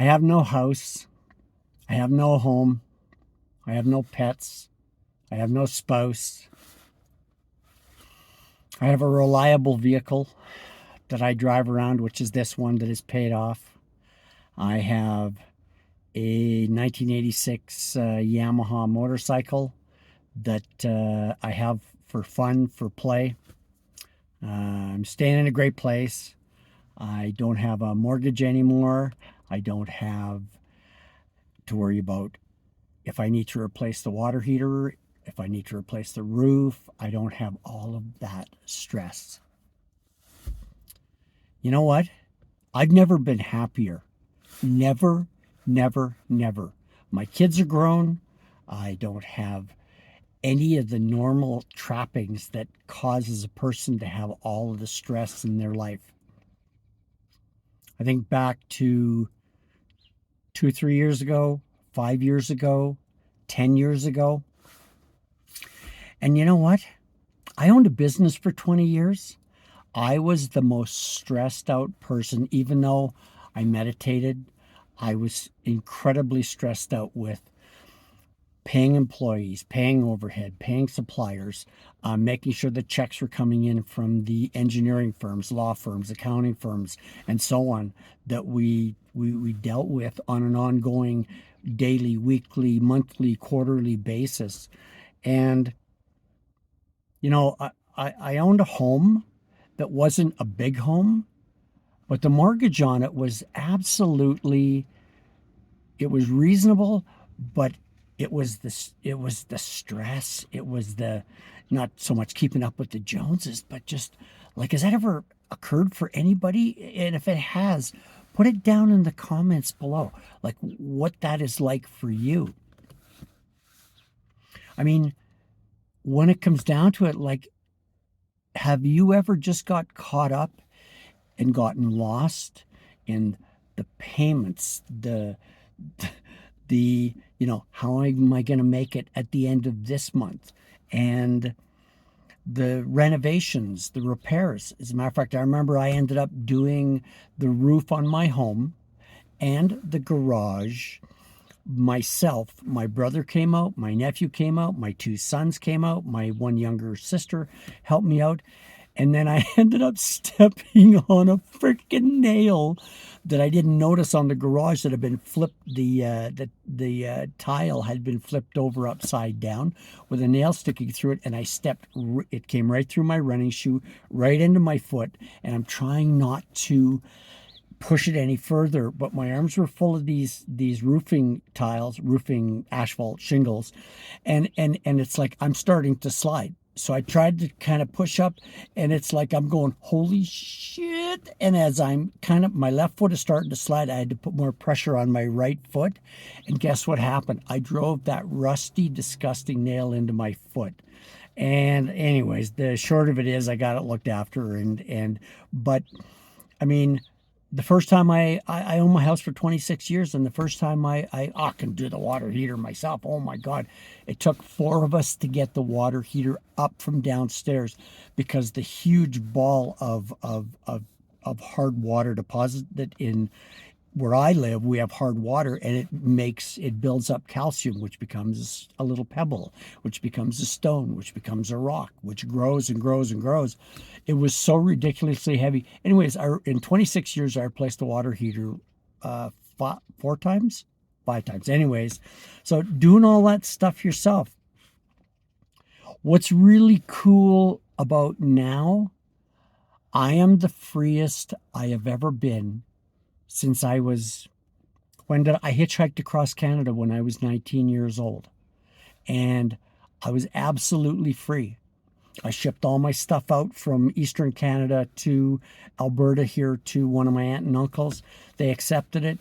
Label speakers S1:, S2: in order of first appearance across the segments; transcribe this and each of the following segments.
S1: I have no house. I have no home. I have no pets. I have no spouse. I have a reliable vehicle that I drive around, which is this one that is paid off. I have a 1986 Yamaha motorcycle that I have for fun, for play. I'm staying in a great place. I don't have a mortgage anymore. I don't have to worry about if I need to replace the water heater, if I need to replace the roof. I don't have all of that stress. You know what? I've never been happier. Never, never, never. My kids are grown. I don't have any of the normal trappings that causes a person to have all of the stress in their life. I think back to 2 or 3 years ago, 5 years ago, 10 years ago. And you know what? I owned a business for 20 years. I was the most stressed out person, even though I meditated. I was incredibly stressed out with paying employees, paying overhead, paying suppliers, making sure the checks were coming in from the engineering firms, law firms, accounting firms, and so on, that we dealt with on an ongoing daily, weekly, monthly, quarterly basis. And, I owned a home that wasn't a big home, but the mortgage on it was absolutely, it was reasonable, but it was the stress. It was the, not so much keeping up with the Joneses, but just like, has that ever occurred for anybody? And if it has, put it down in the comments below, like what that is like for you. I mean, when it comes down to it, like, have you ever just got caught up and gotten lost in the payments, the how am I going to make it at the end of this month, and the renovations, the repairs? As a matter of fact, I remember I ended up doing the roof on my home and the garage myself. My brother came out, my nephew came out, my two sons came out, my one younger sister helped me out. And then I ended up stepping on a freaking nail that I didn't notice on the garage that had been flipped. The tile had been flipped over upside down with a nail sticking through it, and I stepped. It came right through my running shoe, right into my foot, and I'm trying not to push it any further, but my arms were full of these roofing tiles, roofing asphalt shingles, and it's like I'm starting to slide. So I tried to kind of push up, and it's like I'm going, holy shit. And as I'm kind of, my left foot is starting to slide, I had to put more pressure on my right foot. And guess what happened? I drove that rusty, disgusting nail into my foot. And anyways, the short of it is I got it looked after, but I mean, the first time I owned my house for 26 years, and the first time I can do the water heater myself. Oh my God. It took four of us to get the water heater up from downstairs because the huge ball of hard water deposited in where I live, we have hard water, and it builds up calcium, which becomes a little pebble, which becomes a stone, which becomes a rock, which grows and grows and grows. It was so ridiculously heavy. Anyways, in 26 years, I replaced the water heater uh, 4 times, 5 times. Anyways, so doing all that stuff yourself. What's really cool about now, I am the freest I have ever been since when did I hitchhiked across Canada when I was 19 years old, and I was absolutely free. I shipped all my stuff out from Eastern Canada to Alberta here to one of my aunt and uncles. They accepted it,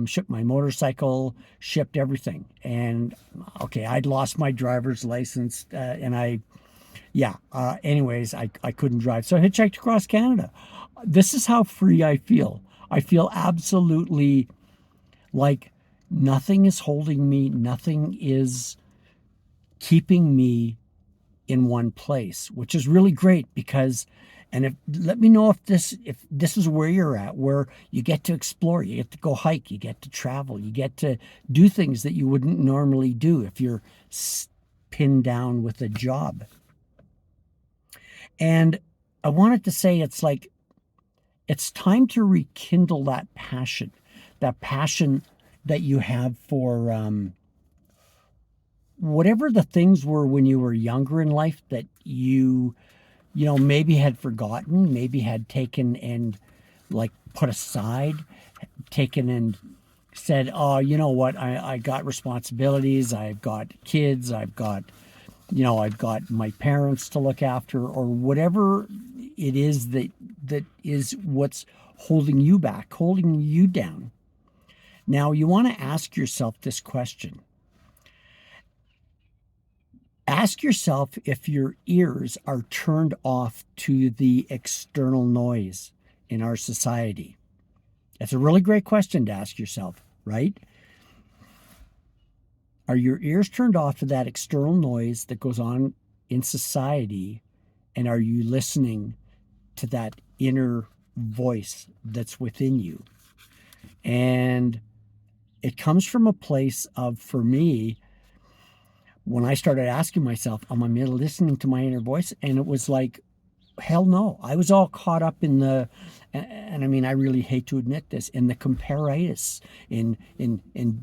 S1: shipped my motorcycle, shipped everything. And okay, I'd lost my driver's license, anyways, I couldn't drive. So I hitchhiked across Canada. This is how free I feel. I feel absolutely like nothing is holding me, nothing is keeping me in one place, which is really great because And let me know if this is where you're at, where you get to explore, you get to go hike, you get to travel, you get to do things that you wouldn't normally do if you're pinned down with a job. And I wanted to say it's time to rekindle that passion that you have for whatever the things were when you were younger in life that maybe had forgotten, maybe had taken and like put aside, taken and said, oh, you know what, I got responsibilities, I've got kids, I've got my parents to look after, or whatever it is that is what's holding you back, holding you down. Now, you want to ask yourself this question. Ask yourself if your ears are turned off to the external noise in our society. That's a really great question to ask yourself, right? Are your ears turned off to that external noise that goes on in society? And are you listening to that inner voice that's within you? And it comes from a place of, for me, when I started asking myself, am I listening to my inner voice? And it was like, hell no. I was all caught up in and I mean, I really hate to admit this, in the comparitis, in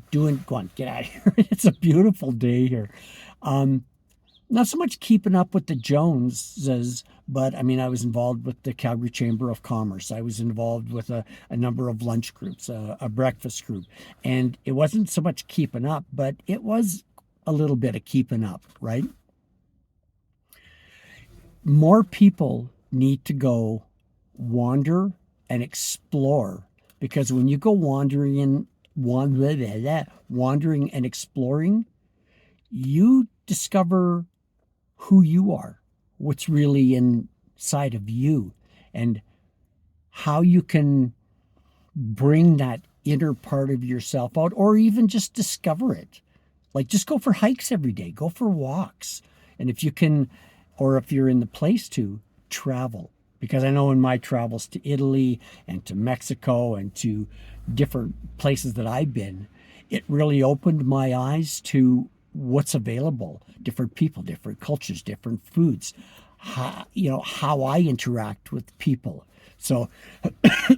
S1: doing, go on, get out of here. It's a beautiful day here. Not so much keeping up with the Joneses, but I mean, I was involved with the Calgary Chamber of Commerce. I was involved with a number of lunch groups, a breakfast group. And it wasn't so much keeping up, but it was a little bit of keeping up, right? More people need to go wander and explore, because when you go wandering and exploring, you discover who you are, what's really inside of you, and how you can bring that inner part of yourself out, or even just discover it. Like, just go for hikes every day, go for walks. And if you can, or if you're in the place to, travel. Because I know in my travels to Italy and to Mexico and to different places that I've been, it really opened my eyes to what's available. Different people, different cultures, different foods, how I interact with people. So,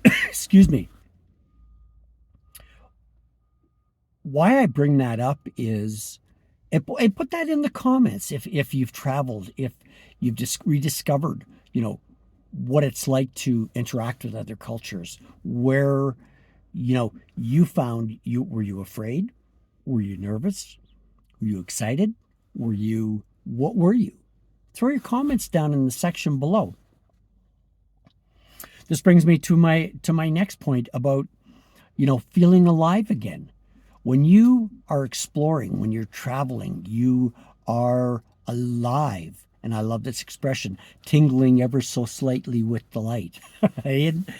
S1: excuse me. Why I bring that up is, and put that in the comments if you've traveled, if you've just rediscovered, what it's like to interact with other cultures, where, you found were you afraid? Were you nervous? Were you excited? What were you? Throw your comments down in the section below. This brings me to my next point about, feeling alive again. When you are exploring, when you're traveling, you are alive. And I love this expression, tingling ever so slightly with delight. and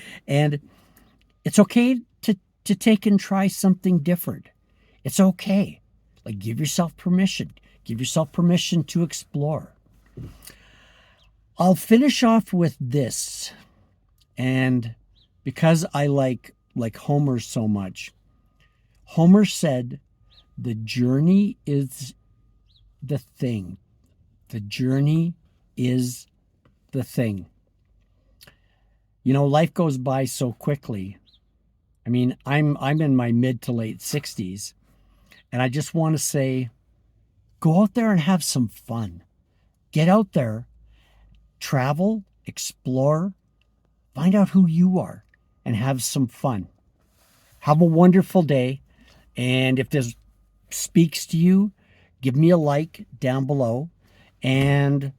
S1: it's okay to take and try something different. It's okay. Like, give yourself permission. Give yourself permission to explore. I'll finish off with this. And because I like Homer so much, Homer said, the journey is the thing. The journey is the thing. Life goes by so quickly. I mean, I'm in my mid to late 60s, and I just want to say, go out there and have some fun. Get out there, travel, explore, find out who you are, and have some fun. Have a wonderful day. And if this speaks to you, give me a like down below. And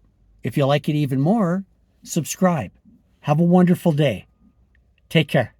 S1: if you like it even more, subscribe. Have a wonderful day. Take care.